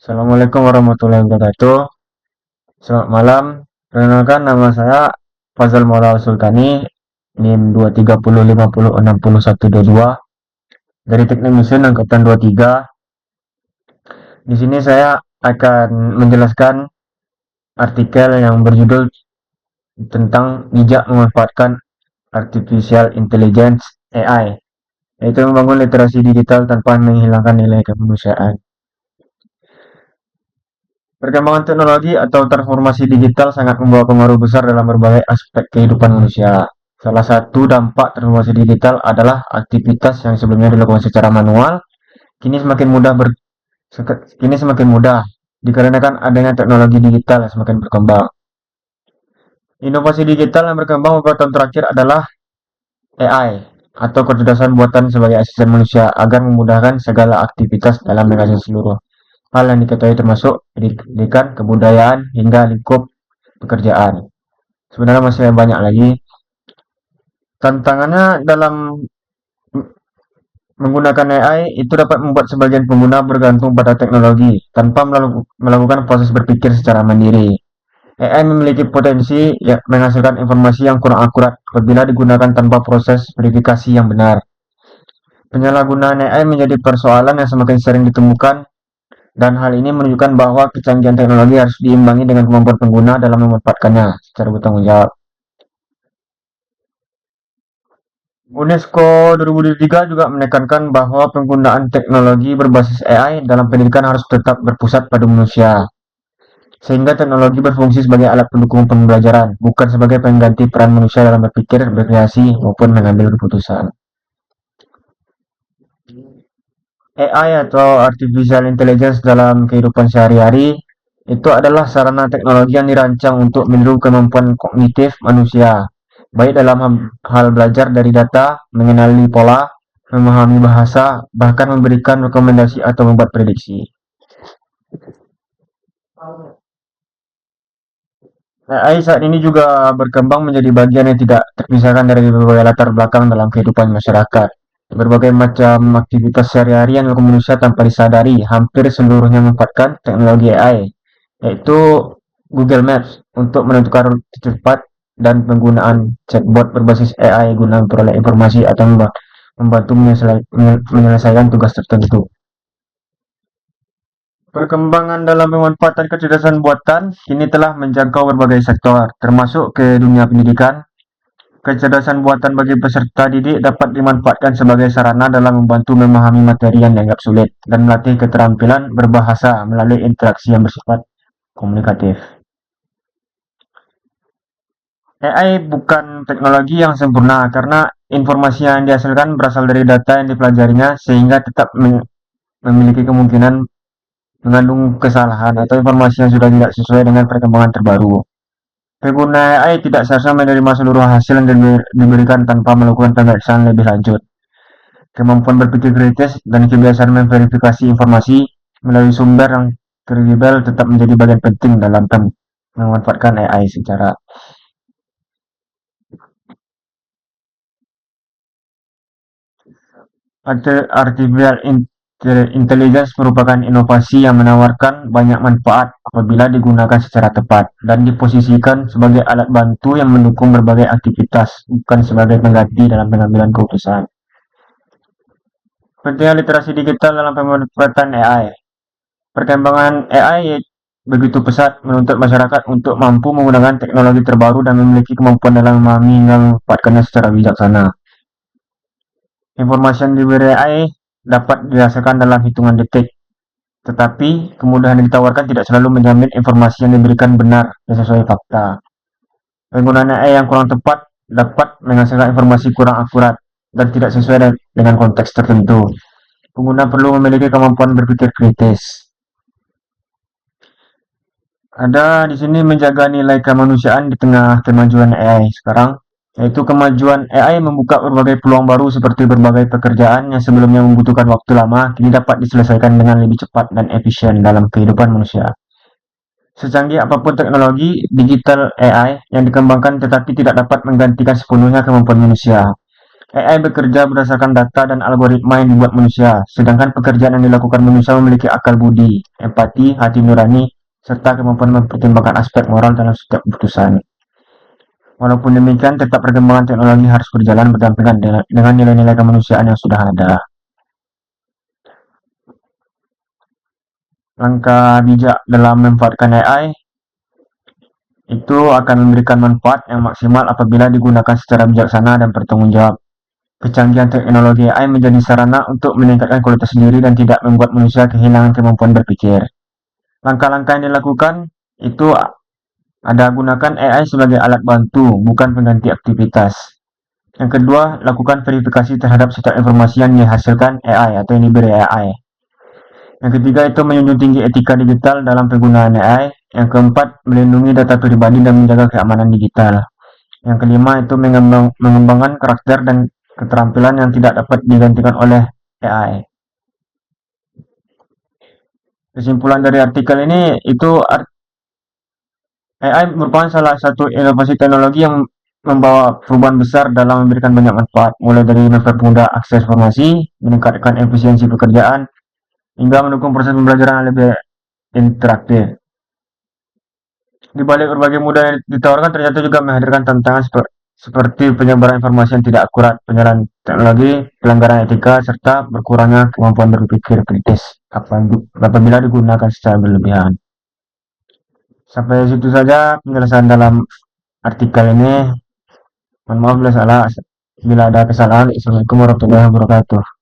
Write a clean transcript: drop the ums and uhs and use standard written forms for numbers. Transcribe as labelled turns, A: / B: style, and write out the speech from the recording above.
A: Assalamualaikum warahmatullahi wabarakatuh. Selamat malam. Perkenalkan nama saya Fazal Maula Sultani, NIM 23050602122 dari Teknik Mesin angkatan 23. Di sini saya akan menjelaskan artikel yang berjudul tentang bijak memanfaatkan artificial intelligence AI, yaitu membangun literasi digital tanpa menghilangkan nilai kemanusiaan. Perkembangan teknologi atau transformasi digital sangat membawa pengaruh besar dalam berbagai aspek kehidupan manusia. Salah satu dampak transformasi digital adalah aktivitas yang sebelumnya dilakukan secara manual, kini semakin mudah kini semakin mudah dikarenakan adanya teknologi digital yang semakin berkembang. Inovasi digital yang berkembang beberapa tahun terakhir adalah AI atau kecerdasan buatan sebagai asisten manusia agar memudahkan segala aktivitas dalam menghasilkan seluruh hal yang diketahui termasuk pendidikan, kebudayaan, hingga lingkup pekerjaan. Sebenarnya masih banyak lagi. Tantangannya dalam menggunakan AI itu dapat membuat sebagian pengguna bergantung pada teknologi tanpa melakukan proses berpikir secara mandiri. AI memiliki potensi menghasilkan informasi yang kurang akurat apabila digunakan tanpa proses verifikasi yang benar. Penyalahgunaan AI menjadi persoalan yang semakin sering ditemukan, dan hal ini menunjukkan bahwa kecanggihan teknologi harus diimbangi dengan kemampuan pengguna dalam memanfaatkannya secara bertanggung jawab. UNESCO 2023 juga menekankan bahwa penggunaan teknologi berbasis AI dalam pendidikan harus tetap berpusat pada manusia, sehingga teknologi berfungsi sebagai alat pendukung pembelajaran, bukan sebagai pengganti peran manusia dalam berpikir, berkreasi, maupun mengambil keputusan. AI atau Artificial Intelligence dalam kehidupan sehari-hari itu adalah sarana teknologi yang dirancang untuk meniru kemampuan kognitif manusia, baik dalam hal belajar dari data, mengenali pola, memahami bahasa, bahkan memberikan rekomendasi atau membuat prediksi. AI saat ini juga berkembang menjadi bagian yang tidak terpisahkan dari berbagai latar belakang dalam kehidupan masyarakat. Berbagai macam aktivitas sehari-hari yang dilakukan manusia tanpa disadari, hampir seluruhnya memanfaatkan teknologi AI, yaitu Google Maps untuk menentukan rute cepat dan penggunaan chatbot berbasis AI guna memperoleh informasi atau membantu menyelesaikan tugas tertentu. Perkembangan dalam pemanfaatan kecerdasan buatan kini telah menjangkau berbagai sektor, termasuk ke dunia pendidikan. Kecerdasan buatan bagi peserta didik dapat dimanfaatkan sebagai sarana dalam membantu memahami materi yang dianggap sulit dan melatih keterampilan berbahasa melalui interaksi yang bersifat komunikatif. AI bukan teknologi yang sempurna karena informasi yang dihasilkan berasal dari data yang dipelajarinya, sehingga tetap memiliki kemungkinan mengandung kesalahan atau informasi yang sudah tidak sesuai dengan perkembangan terbaru. Pengguna AI tidak seharusnya menerima seluruh hasil yang diberikan tanpa melakukan pemeriksaan lebih lanjut. Kemampuan berpikir kritis dan kebiasaan memverifikasi informasi melalui sumber yang kredibel tetap menjadi bagian penting dalam memanfaatkan AI secara Artificial Intelligence merupakan inovasi yang menawarkan banyak manfaat apabila digunakan secara tepat dan diposisikan sebagai alat bantu yang mendukung berbagai aktivitas, bukan sebagai pengganti dalam pengambilan keputusan. Pentingnya literasi digital dalam pemanfaatan AI. Perkembangan AI begitu pesat menuntut masyarakat untuk mampu menggunakan teknologi terbaru dan memiliki kemampuan dalam memahami dan memanfaatkannya secara bijaksana. Informasi yang diberi AI dapat dirasakan dalam hitungan detik, tetapi kemudahan yang ditawarkan tidak selalu menjamin informasi yang diberikan benar dan sesuai fakta. Penggunaan AI yang kurang tepat dapat menghasilkan informasi kurang akurat dan tidak sesuai dengan konteks tertentu. Pengguna perlu memiliki kemampuan berpikir kritis. Ada di sini menjaga nilai kemanusiaan di tengah kemajuan AI sekarang, yaitu kemajuan AI membuka berbagai peluang baru seperti berbagai pekerjaan yang sebelumnya membutuhkan waktu lama, kini dapat diselesaikan dengan lebih cepat dan efisien dalam kehidupan manusia. Secanggih apapun teknologi digital AI yang dikembangkan tetapi tidak dapat menggantikan sepenuhnya kemampuan manusia. AI bekerja berdasarkan data dan algoritma yang dibuat manusia, sedangkan pekerjaan yang dilakukan manusia memiliki akal budi, empati, hati nurani, serta kemampuan mempertimbangkan aspek moral dalam setiap keputusan. Walaupun demikian, tetap perkembangan teknologi harus berjalan berdampingan dengan nilai-nilai kemanusiaan yang sudah ada. Langkah bijak dalam memanfaatkan AI itu akan memberikan manfaat yang maksimal apabila digunakan secara bijaksana dan bertanggung jawab. Kecanggihan teknologi AI menjadi sarana untuk meningkatkan kualitas diri dan tidak membuat manusia kehilangan kemampuan berpikir. Langkah-langkah yang dilakukan itu ada gunakan AI sebagai alat bantu, bukan pengganti aktivitas. Yang kedua, lakukan verifikasi terhadap setiap informasi yang dihasilkan AI atau yang diberi AI. Yang ketiga itu menjunjung tinggi etika digital dalam penggunaan AI. Yang keempat, melindungi data pribadi dan menjaga keamanan digital. Yang kelima itu mengembangkan karakter dan keterampilan yang tidak dapat digantikan oleh AI. Kesimpulan dari artikel ini itu AI merupakan salah satu inovasi teknologi yang membawa perubahan besar dalam memberikan banyak manfaat, mulai dari mempermudah akses informasi, meningkatkan efisiensi pekerjaan, hingga mendukung proses pembelajaran yang lebih interaktif. Di balik berbagai mudah yang ditawarkan, ternyata juga menghadirkan tantangan seperti penyebaran informasi yang tidak akurat, penyalahan teknologi, pelanggaran etika, serta berkurangnya kemampuan berpikir kritis apabila digunakan secara berlebihan. Sampai situ saja penjelasan dalam artikel ini. Mohon maaf bila salah. Bila ada kesalahan, Assalamualaikum warahmatullahi wabarakatuh.